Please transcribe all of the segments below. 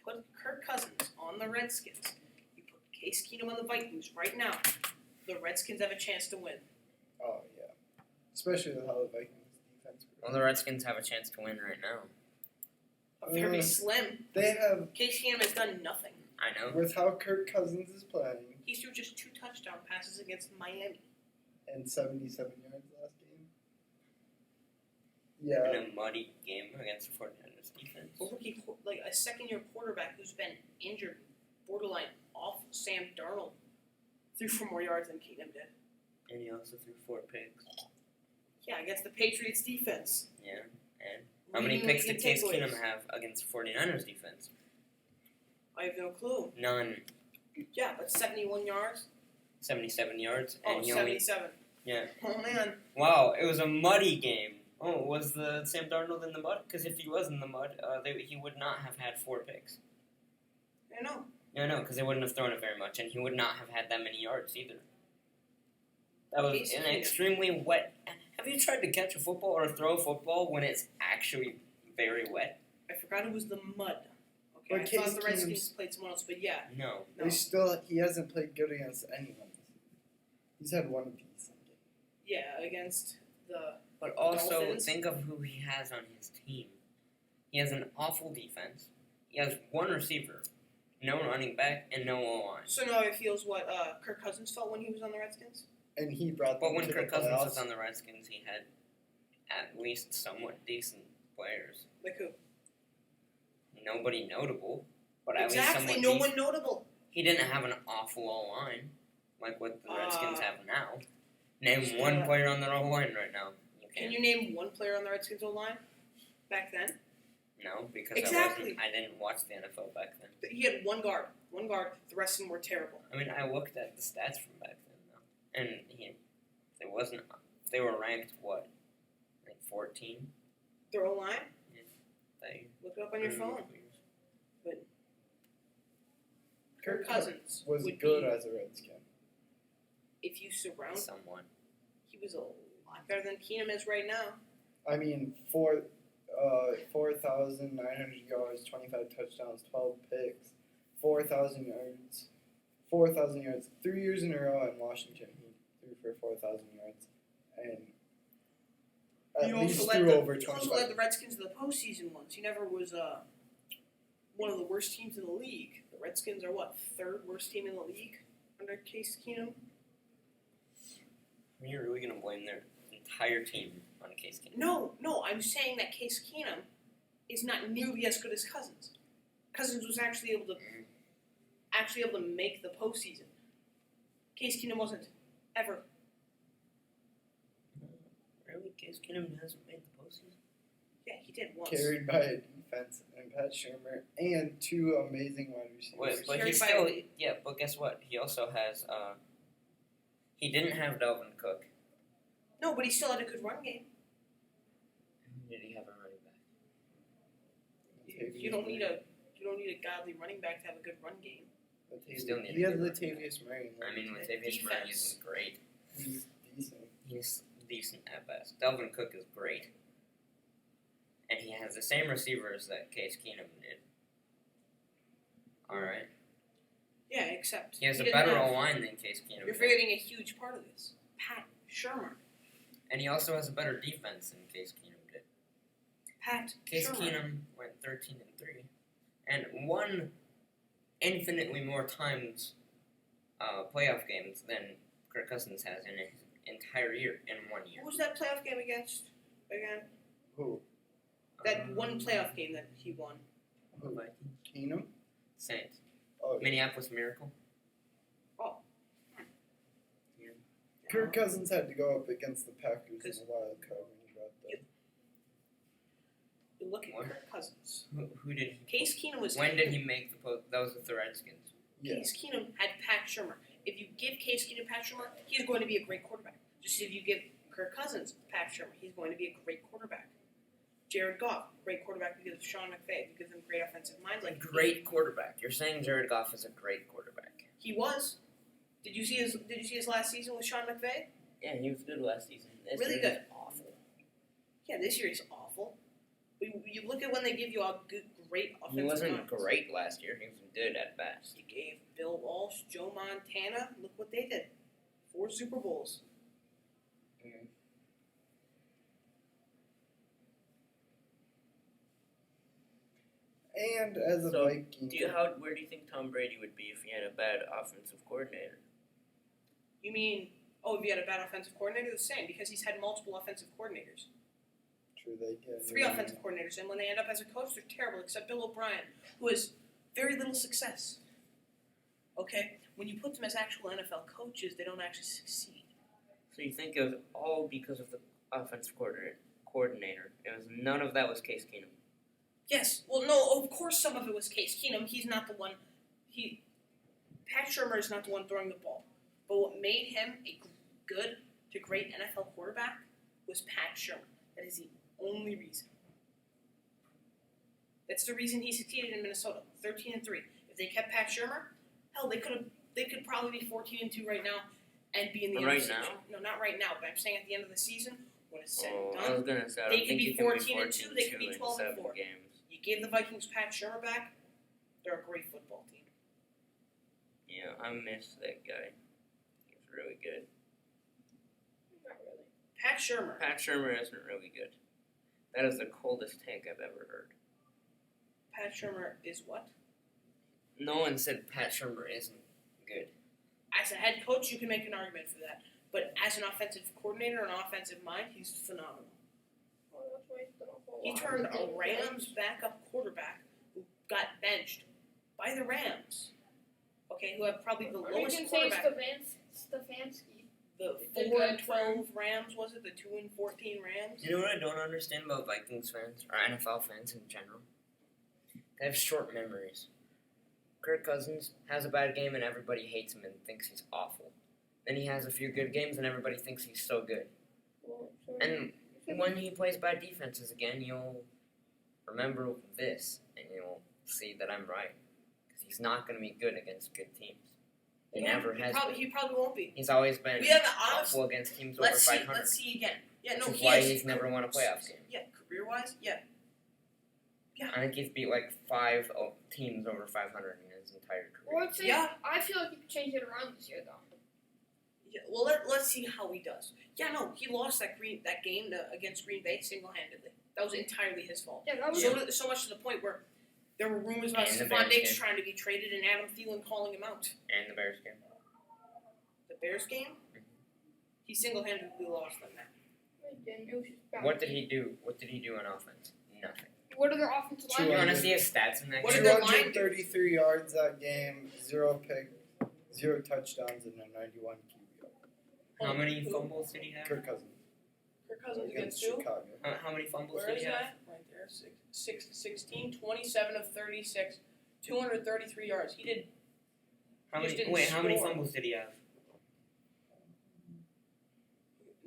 put Kirk Cousins on the Redskins, you put Case Keenum on the Vikings right now, the Redskins have a chance to win. Oh, yeah. Especially with how the Vikings defense grew. Well, the Redskins have a chance to win right now. Very slim. They have, Case Keenum has done nothing. I know. with how Kirk Cousins is playing, He threw just 2 touchdown passes against Miami. and 77 yards last game. In Yeah. a muddy game against the 49ers defense. A second-year quarterback who's been injured, borderline awful, Sam Darnold, threw for more yards than Keenum did. And he also threw 4 picks. Yeah, against the Patriots defense. Yeah. And how many Leading picks league did in Case takeaways. Keenum have against the 49ers defense? I have no clue. None. Yeah, but 71 yards? 77 yards. Oh, And he only... 77. Yeah. Oh, man. Wow, it was a muddy game. Oh, was the Sam Darnold in the mud? Because if he was in the mud, he would not have had 4 picks. I know. No, because they wouldn't have thrown it very much, and he would not have had that many yards either. That was Case an Keenum. extremely wet... Have you tried to catch a football or throw a football when it's actually very wet? I forgot it was the mud. Okay, But I Case thought the Redskins Keenum's- played someone else, but yeah. No. He hasn't played good against anyone. He's had one decent game. Yeah, against the... But also, Dolphins? think of who he has on his team. He has an awful defense. He has 1 receiver, no running back, and no O-line. So now it feels what Kirk Cousins felt when he was on the Redskins? And he brought them But when to Kirk the Cousins playoffs. was on the Redskins, he had at least somewhat decent players. Like who? Nobody notable, but at least Exactly, somewhat no decent. one notable. He didn't have an awful O-line like what the Redskins have now. Name Yeah. one player on their O-line right now. Can you name one player on the Redskins O-line back then? No, because Exactly. I didn't watch the NFL back then. He had one guard. One guard. The rest of them were terrible. I mean, I looked at the stats from back then, though, and they were ranked what, like 14. Their O-line? They Look it up on your phone. Kirk Kirk Cousins was would good be, as a Redskin. if you surround, Someone. he was a lot better than Keenum is right now. I mean, 4,900 yards, 25 touchdowns, 12 picks, 4,000 yards. 4,000 yards. 3 years in a row in Washington, he threw for 4,000 yards. And at least threw over He also 25. led the Redskins to the postseason once. He never was one of the worst teams in the league. The Redskins are what, 3rd worst team in the league under Case Keenum? Are you really going to blame their entire team on Case Keenum? No, I'm saying that Case Keenum is not nearly as good as Cousins. Cousins was actually able to make the postseason. Case Keenum wasn't ever. Really? Case Keenum hasn't made the postseason? Yeah, he did once. Carried by a defense and Pat Shermer and 2 amazing wide receivers. Wait, but Carried he by- still... Yeah, but guess what? He also has... he didn't have Dalvin Cook. No, but he still had a good run game. Did he have a running back? You don't need a godly running back to have a good run game. You still need He a has good Latavius Murray. I mean, Latavius Murray isn't great. He's decent. He's decent at best. Dalvin Cook is great. And he has the same receivers that Case Keenum did. Alright. Yeah, except He has a didn't better have- O-line than Case Keenum You're did. forgetting a huge part of this. Pat Shermer. And he also has a better defense than Case Keenum did. Pat Case Shermer. Keenum went 13-3 and won infinitely more times playoff games than Kirk Cousins has in his entire year in 1 year. Who was that playoff game against again? Who? That one playoff game that he won. Who? Keenum? Saints. Oh, yeah. Minneapolis Miracle. Oh. Yeah. Kirk Cousins had to go up against the Packers in the wild card when he got there. You look at What? Kirk Cousins. Who did he? Case Keenum was. When did he make the post? That was with the Redskins. Yeah. Case Keenum had Pat Shermer. If you give Case Keenum Pat Shermer, he's going to be a great quarterback. Just as if you give Kirk Cousins Pat Shermer, he's going to be a great quarterback. Jared Goff, great quarterback because of Sean McVay. You give them great offensive minds like Great quarterback. You're saying Jared Goff is a great quarterback. He was. Did you see his last season with Sean McVay? Yeah, he was good last season. This Really year good. is awful. Yeah, this year he's awful. You look at when they give you a great offensive He wasn't minds. great last year. He was good at best. You gave Bill Walsh, Joe Montana. Look what they did. 4 Super Bowls. Mm. And as a So, Viking, Where do you think Tom Brady would be if he had a bad offensive coordinator? You mean, if you had a bad offensive coordinator, the same, because he's had multiple offensive coordinators. true, they did. 3 offensive coordinators, and when they end up as a coach, they're terrible, except Bill O'Brien, who has very little success. Okay? When you put them as actual NFL coaches, they don't actually succeed. So you think it was all because of the offensive coordinator. None of that was Case Keenum. Yes. Well, no, of course some of it was Case Keenum. He's not the one. Pat Shurmur is not the one throwing the ball. But what made him a good to great NFL quarterback was Pat Shurmur. That is the only reason. That's the reason he succeeded in Minnesota. 13-3. If they kept Pat Shurmur, hell, they could probably be 14-2 right now and be in the Right NFC. now? No, not right now. But I'm saying at the end of the season, when it's said and I done, was gonna say I they don't could think be you can 14-2, they could be in 12-4. 7 games. you gave the Vikings Pat Shurmur back. They're a great football team. Yeah, I miss that guy. He's really good. Not really. Pat Shurmur. Pat Shurmur isn't really good. That is the coldest take I've ever heard. Pat Shurmur is what? No one said Pat Shurmur isn't good. As a head coach, you can make an argument for that. But as an offensive coordinator and offensive mind, he's phenomenal. He turned a Rams backup quarterback who got benched by the Rams. Okay, who have probably the lowest quarterback. Stefanski. The Did 4-12 Rams, was it? The 2-14 Rams? You know what I don't understand about Vikings fans, or NFL fans in general? They have short memories. Kirk Cousins has a bad game and everybody hates him and thinks he's awful. Then he has a few good games and everybody thinks he's so good. And when he plays bad defenses again, you'll remember this and you'll see that I'm right. Because he's not going to be good against good teams. He never has been. He probably won't be. He's always been We have an honest. awful against teams over Let's 500. see again. Yeah, no, Which is he why is. he's never won a playoff game. Yeah, career-wise, yeah. I think he's beat like 5 teams over 500 in his entire career. Well, Yeah. I feel like he could change it around this year, though. Yeah, well, let's see how he does. Yeah, no, he lost that game against Green Bay single-handedly. That was entirely his fault. Yeah, that was So much to the point where there were rumors about And the Stephon Bears Diggs game. trying to be traded and Adam Thielen calling him out. And the Bears game. The Bears game, he single-handedly lost them that. It was just bad. What did he do? What did he do on offense? Nothing. What are their offensive Two You line? want to hundred. see his stats in that What game? did their line do? 233 yards that game, 0 touchdowns, and a 91 QB. How many Who? fumbles did he have? Kirk Cousins Kirk Cousins against against who? Chicago. How many fumbles Where did is he have? that? Right there. 16, 27 of 36, 233 yards. He did. How He just many? didn't Wait, how many score. fumbles did he have?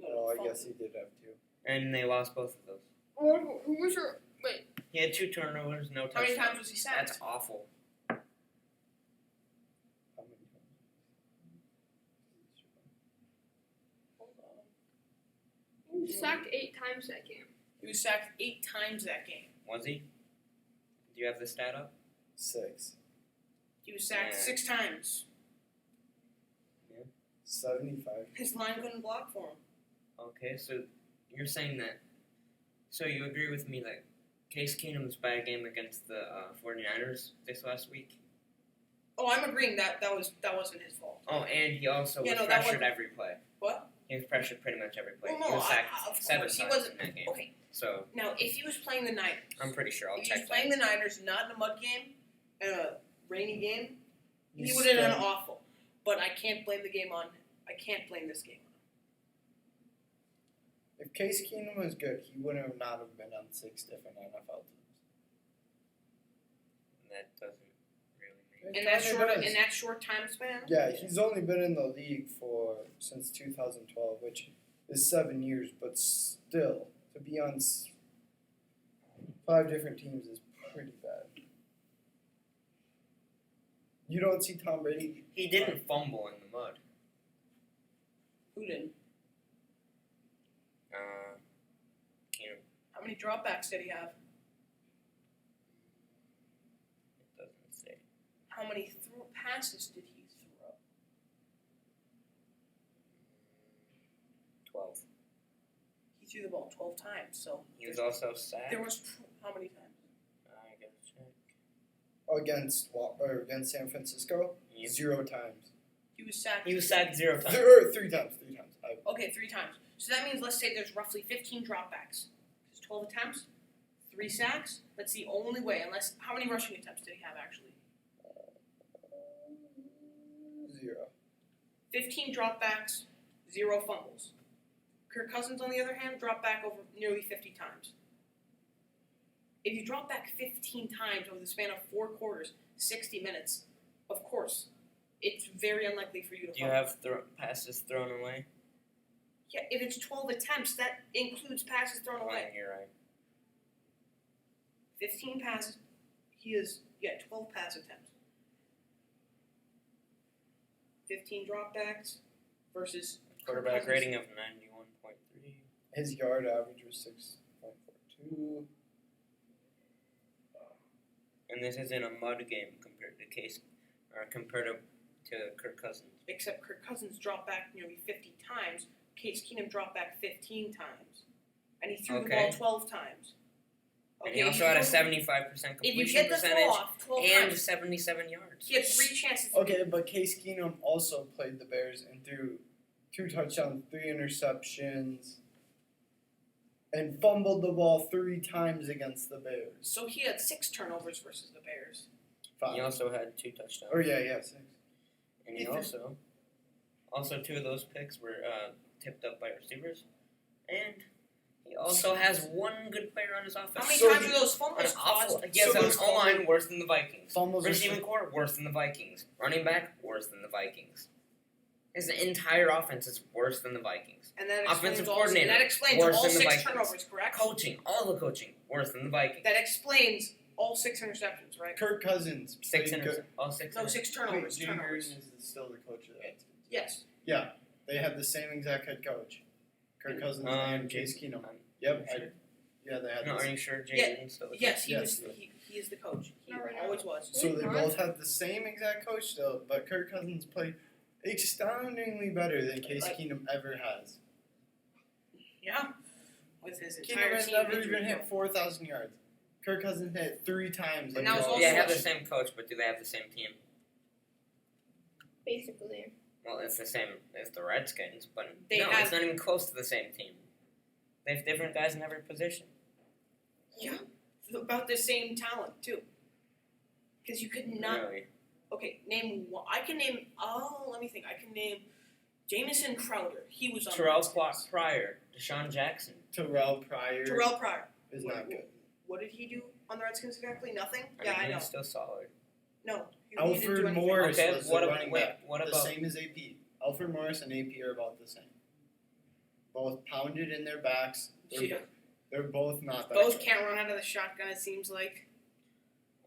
Oh, I guess he did have 2. And they lost both of those. Who was your? Wait. He had 2 turnovers, no How many touchdowns. times was he sacked? That's awful. How many times? Hold on. He was sacked 8 times that game. He was sacked 8 times that game. Was he? Do you have the stat up? 6. He was sacked Yeah. 6 times. 75. His line couldn't block for him. Okay, so you're saying that. So you agree with me that Case Keenum's bad game against the 49ers this last week? Oh, I'm agreeing that wasn't his fault. Oh, and he also Yeah, was no, that pressured wasn't- every play. What? He was pressured pretty much every play. Well, no, he was sacked of 7 course, he times wasn't- in that game. Okay, So now if he was playing the Niners, I'm pretty sure I'll if he check was playing that. the Niners, not in a mud game, in a rainy game, he You would have done spent- awful. But I can't blame this game on him. If Case Keenum was good, he would have not have been on 6 different NFL teams. That doesn't really make It In that kinda does. short time span. Yeah, he's only been in the league since 2012, which is 7 years, but still, to be on 5 different teams is pretty bad. You don't see Tom Brady. He didn't fumble in the mud. Who didn't? Keenum. How many dropbacks did he have? State. How many passes did he throw? 12. He threw the ball 12 times. So He was also sacked. there was how many times? I gotta check. Against San Francisco, Yep. 0 times. He was sacked. He was sacked 0 times. 3 times. 3 times. Okay, 3 times. So that means let's say there's roughly 15 dropbacks. There's 12 attempts, 3 sacks. That's the only way. Unless how many rushing attempts did he have actually? 0. 15 dropbacks, 0 fumbles. Kirk Cousins, on the other hand, dropped back over nearly 50 times. If you drop back 15 times over the span of 4 quarters, 60 minutes, of course, it's very unlikely for you to Do you fumble. have passes thrown away? Yeah, if it's 12 attempts, that includes passes thrown away. You're right. 15 passes, he is, 12 pass attempts. 15 dropbacks versus Quarterback Cousins. rating of 91.3. His yard average was 6.42. And this is in a mud game compared to Kirk Cousins. Except Kirk Cousins dropped back nearly 50 times. Case Keenum dropped back 15 times. And he threw the Okay. ball 12 times. And he also had a 75% If you completion get the percentage throw off 12 and times, 77 yards. he had 3 chances. Okay, but Case Keenum also played the Bears and threw 2 touchdowns, 3 interceptions, and fumbled the ball 3 times against the Bears. So he had 6 turnovers versus the Bears. 5. He also had 2 touchdowns. Oh yeah, 6. And he also 2 of those picks were tipped up by receivers. And he also has 1 good player on his offense. How many So times were those fumbles caused? He has So an those O-line worse than the Vikings. Fumbles are Receiving core worse than the Vikings. Running back worse than the Vikings. His entire offense is worse than the Vikings. And that Offensive explains all, coordinator, that explains worse all than the 6 Vikings. turnovers, correct? Coaching, all the coaching worse than the Vikings. That explains all 6 interceptions, right? Kirk Cousins Six played good. all 6 No, 6 Wait, turnovers. Jim turnovers. Gruden is still the coach of the Redskins. Yes. Yeah, they had the same exact head coach. Kirk Cousins and Case Keenum. I'm Yep. sure. Yeah, they had No, the are same. you sure Yeah, Jaden still the Yes, he Yes. was. He is the coach. He Not right now. always was. So they Huh? both had the same exact coach still, but Kirk Cousins played astoundingly better than Case Like- Keenum ever has. Yeah. With his Keenum entire has team never injured. even hit 4,000 yards. Kirk Cousins hit 3 times. And that was his also Yeah, they have the career. same coach, but do they have the same team? Basically. Well, it's the same as the Redskins, but They no, have- it's not even close to the same team. They have different guys in every position. Yeah. About the same talent too. Because you could not. Really. Okay, name one. I can name. Oh, let me think. I can name Jamison Crowder. He was on the Terrell Redskins. Pryor, Deshaun Jackson. Terrell Pryor Terrell Pryor. is not good. What did he do on the Redskins exactly? Nothing. I Yeah, mean, I know. he's still solid. No. he didn't do Alfred anything. Morris Okay, was what the ab- running wait, back. what the about- same as AP. Alfred Morris and AP are about the same. Both pounded in their backs. Yeah. They're both not that Both good. can't run out of the shotgun. It seems like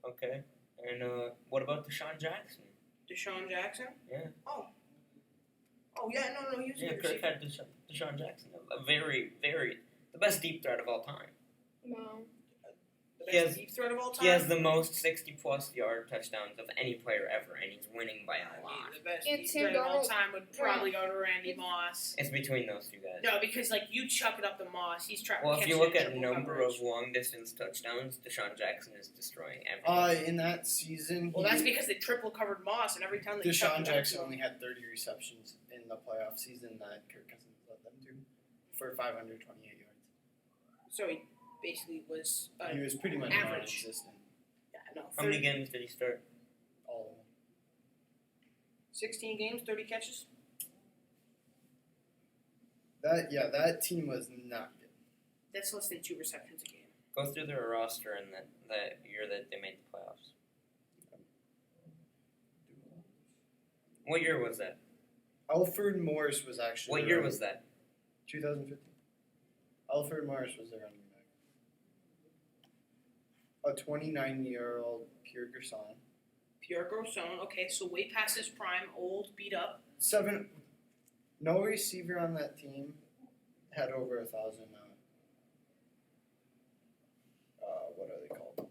Okay. And what about Deshaun Jackson? Deshaun Jackson. Yeah. Oh. Oh yeah, no, he was a Yeah, good Kirk receiver. had Deshaun Jackson, a very, the best deep threat of all time. No. The He best has- deep threat of all time. He has the most 60-plus yard touchdowns of any player ever, and he's winning by I a mean, lot. the best And deep Sam threat of all Darnold- time would probably go to Randy Moss. It's between those two guys. No, because like you chuck it up to Moss, he's trying. Well, if you look at number of long-distance touchdowns, Deshaun Jackson is destroying everything. In that season, Well, that's because they triple covered Moss, and every time they chucked Deshaun it Jackson up to only had 30 receptions in the playoff season that Kirk Cousins led them to for 528 yards. so he basically was. He was pretty much average. non-existent. Yeah, no. How many games did he start? All of them. 16 games, 30 catches. That team was not good. That's less than 2 receptions a game. Go through their roster in that year that they made the playoffs. What year was that? Alfred Morris was actually. What year was that? 2015. Alfred Morris was their running back. A 29-year-old Pierre Garçon. Pierre Garçon. Okay, so way past his prime, old, beat up. No receiver on that team had over 1,000. What are they called?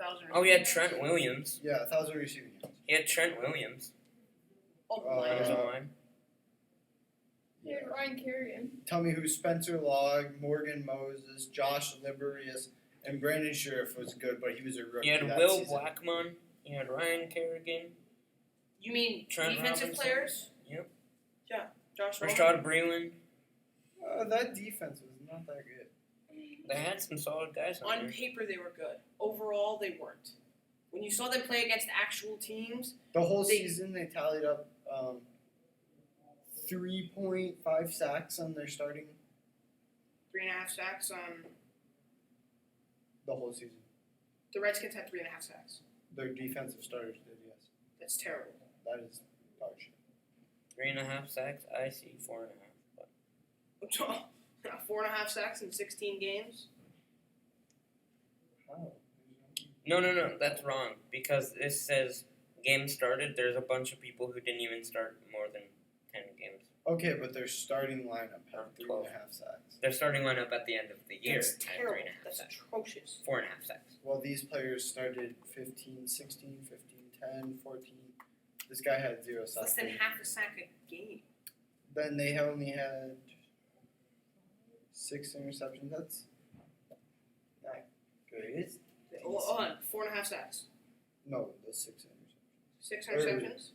1,000. Oh, he had Trent Williams. Yeah, 1,000 receiving yards. He had Trent Williams Oh, Uh, on his my. line. He had Ryan Kerrigan. Tell me who Spencer Logg, Morgan Moses, Josh Liberius, and Brandon Sheriff was good, but he was a rookie He had that Will season. Blackmon. He had Ryan Kerrigan. You mean Trent defensive Robinson. players? Yep. Yeah, Josh Roman. Rashad Breeland. That defense was not that good. They had some solid guys on On there. paper, they were good. Overall, they weren't. When you saw them play against actual teams, The whole They- season they tallied up 3.5 sacks on their starting 3.5 sacks on the whole season. the Redskins had 3.5 sacks. Their defensive starters did, yes. That's terrible. That is dog shit. 3.5 sacks. I see 4.5. But 4.5 sacks in 16 games. How? no, that's wrong because this says game started. There's a bunch of people who didn't even start more than 10 games. Okay, but their starting lineup had 12. 3.5 sacks. Their starting lineup at the end of the year That's had terrible. 3.5 That's sacks. atrocious. 4.5 sacks. Well, these players started 15, 16, 15, 10, 14. This guy had 0 It's sacks. less than half a sack a game. Then they only had 6 interceptions. That's not good. Hold on, 4.5 sacks. No, the 6 interceptions. 6 interceptions.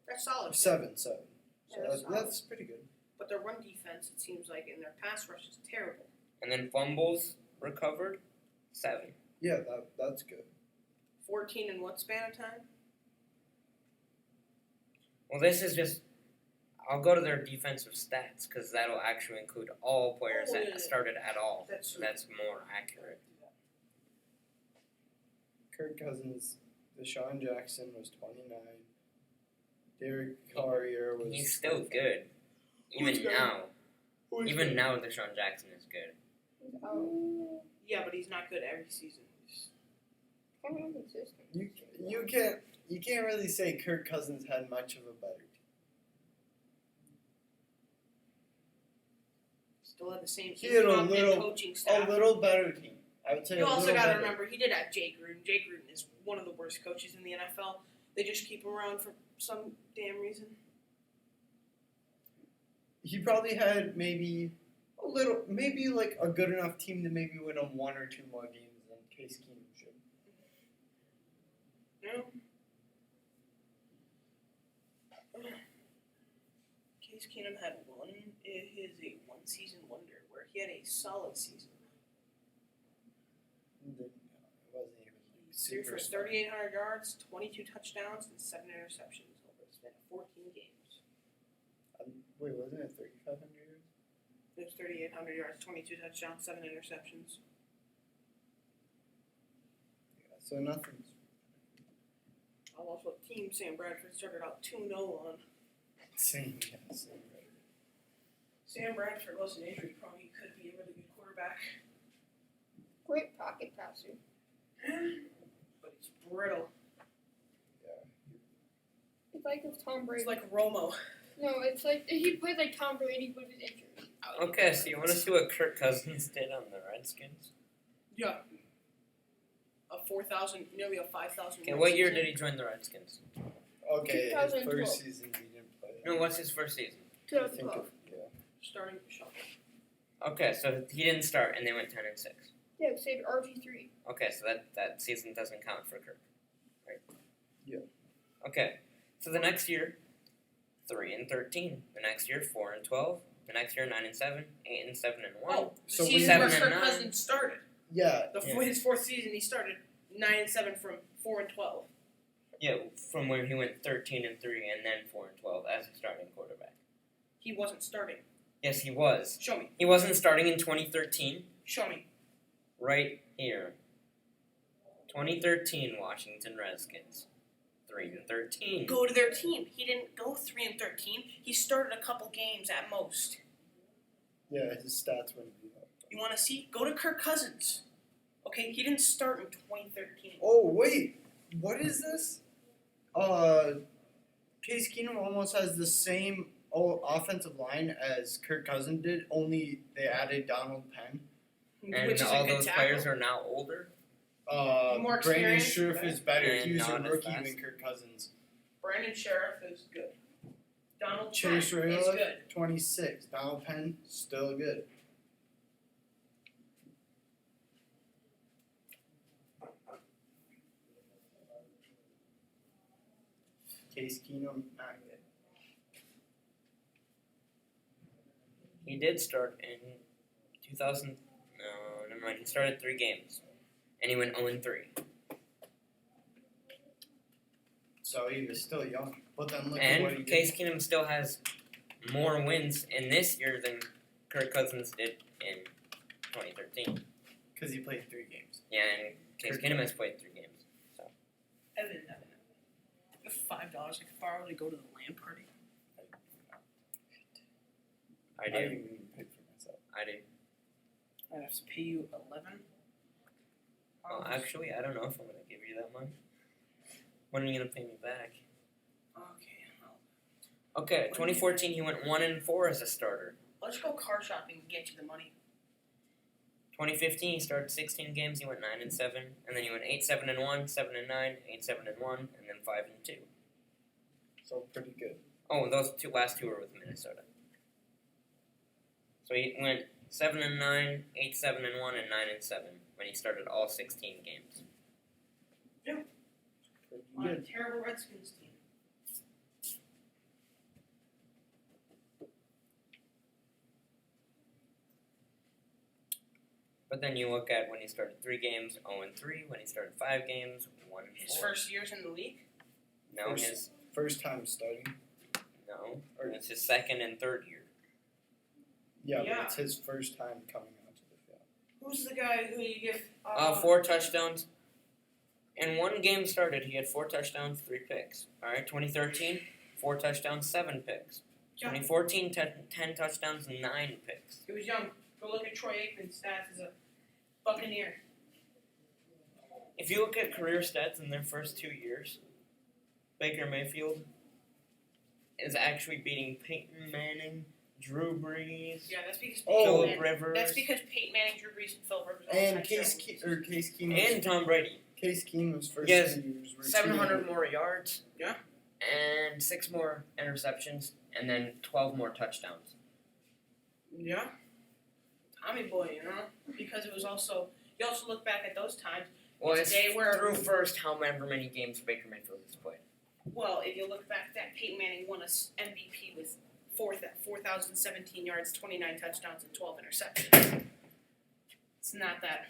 That's solid. 7. So Yeah, that's that's pretty good. But their run defense, it seems like, in their pass rush is terrible. And then fumbles recovered 7. Yeah, that's good. 14 in what span of time? Well, this is just. I'll go to their defensive stats because that'll actually include all players Oh, that yeah. started at all. That's So that's more accurate. Kirk Cousins, Deshaun Jackson was 29. Derek Carrier was. He's still 25. good. Who's Even good? now. Who's Even good? now, Deshaun Jackson is good. He's out. Yeah, but he's not good every season. Kind of inconsistent. You can't really say Kirk Cousins had much of a better team. Still had the same He had a incompetent little- coaching staff. A little better team. I would say. You a also little got to better. remember, he did have Jay Gruden. Jay Gruden is one of the worst coaches in the NFL. They just keep him around for some damn reason. He probably had maybe like a good enough team to maybe win him 1 or 2 more games than Case Keenum should. No. Case Keenum had a one-season wonder where he had a solid season. And then, it wasn't even He threw for super. 3,800 yards, 22 touchdowns, and 7 interceptions over a span of 14 games. Wait, wasn't it 3,500 yards? It was 3,800 yards, 22 touchdowns, 7 interceptions. Yeah, so nothing's. I'll also team Sam Bradford started out 2-0 on. Same, right. Sam Bradford wasn't injured, he probably could be a really good quarterback. Great pocket passer. But he's brittle. It's like if Tom Brady. He's like Romo. No, it's like he played like Tom Brady but was injured. Okay, so you want to see what Kirk Cousins did on the Redskins? Yeah. Nearly a 5,000. Okay, what year did he join the Redskins? Okay, his 2012. first season he didn't play. No, what's his first season? I think 2012. Starting shot. Okay, so he didn't start and they went 10-6. Yeah, saved RG3. Okay, so that season doesn't count for Kirk, right? Yeah. Okay, so the next year, 3-13. The next year, 4-12. The next year, 9-7, 8-7 and 1. Oh, the So season where 7 and Kirk 9. Cousins started. Yeah, His fourth season, he started 9-7 from 4-12. Yeah, from where he went 13-3 and then 4-12 as a starting quarterback. He wasn't starting. Yes, he was. Show me. He wasn't starting in 2013. Show me. Right here. 2013 Washington Redskins. 3-13. Go to their team. He didn't go 3-13. He started a couple games at most. yeah, his stats wouldn't be that. You want to see? Go to Kirk Cousins. Okay, he didn't start in 2013. Oh wait, what is this? Case Keenum almost has the same offensive line as Kirk Cousins did, only they added Donald Penn. And which is all a good those tackle. players are now older. More Brandon experience, Scherf right? is better. And He was a not as rookie fast. than Kirk Cousins. Brandon Sheriff is good. Donald Chase Penn is Rayla, good. 26. Donald Penn, still good. Case Keenum, not good. He did start in 2000. No, never mind. He started 3 games, and he went 0-3. So he was still young. But then look at what he And did. Case Keenum still has more wins in this year than Kirk Cousins did in 2013. Because he played 3 games. Yeah, and Case Keenum has played 3 games. Evan. With $5 I could borrow to go to the LAN party. I I do. didn't even pay for myself. I do. I'd have to pay you 11. Well, actually, I don't know if I'm gonna give you that money. When are you gonna pay me back? Okay, well, Okay, 2014 he went 1-4 as a starter. let's go car shopping and get you the money. 2015 he started 16 games. He went 9-7, and then he went 8-7-1, 7-9, 8-7-1, and then 5-2. So pretty good. Oh, and those last two were with Minnesota. So he went 7-9, 8-7-1, and 9-7 when he started all 16 games. Pretty On a good. terrible Redskins team. But then you look at when he started 3 games, 0-3. When he started 5 games, 1-4. His first years in the league? No, First- his First time starting. no. It's his second and third year. Yeah, Yeah. but it's his first time coming onto the field. Who's the guy who you give? 4 touchdowns. In one game started, he had 4 touchdowns, 3 picks. All right, 2013, 4 touchdowns, 7 picks. Yeah. 2014, 10 touchdowns, 9 picks. He was young. Go look at Troy Aikman's stats as a Buccaneer. If you look at career stats in their first 2 years, Baker Mayfield is actually beating Peyton Manning, Drew Brees, Yeah, that's because Oh. Peyton Philip Rivers, That's because Peyton Manning, Drew Brees, and Philip Rivers all And had Case terrible Keenum. and Tom Brady. Case Keenum's first Yes, 2 years were 700 more yards. Yeah. And 6 more interceptions, and then 12 more touchdowns. Yeah. Tommy boy, you know? Because it was also, you also look back at those times. Well, It's it's a day where- through first however many games Baker Mayfield has played. Well, if you look back at that, Peyton Manning won a MVP with 4,017 yards, 29 touchdowns, and 12 interceptions. It's not that.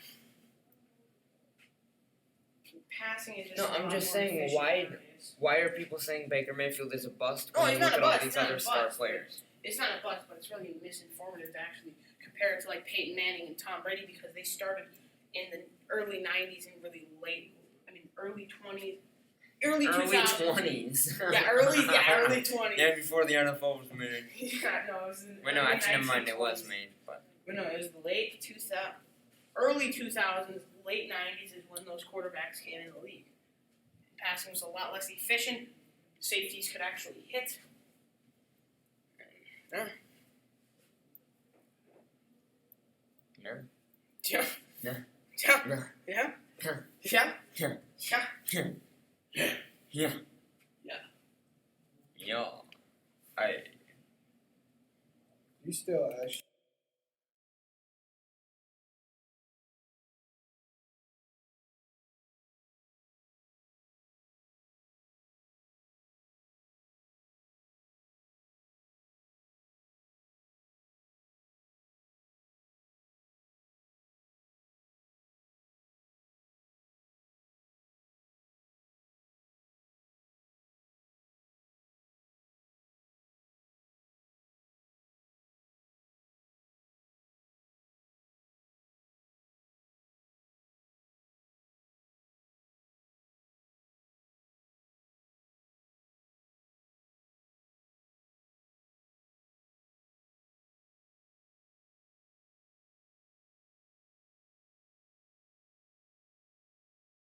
Passing is just. No, a I'm lot just more saying, efficient why- nowadays. Why are people saying Baker Mayfield is a bust Oh, when he's you not look a at all bust, these he's not other a star bust, players? It's not a bust, but it's really misinformative to actually compare it to like Peyton Manning and Tom Brady because they started in the early 90s and really late. I mean, early 20s, early 2000s. 20s. Yeah, early 20s. Yeah, before the NFL was made. Yeah, no, it was in Well, no, early actually, never mind. It was 1920s. made, but But no, it was the late 2000s, early 2000s, late 90s is when those quarterbacks came in the league. Passing was a lot less efficient. Safeties could actually hit. no. Yeah. No. Yeah. No. Yeah. Yeah. Yeah. Yeah. Yeah. Yeah. Yeah. Yeah. I. You still actually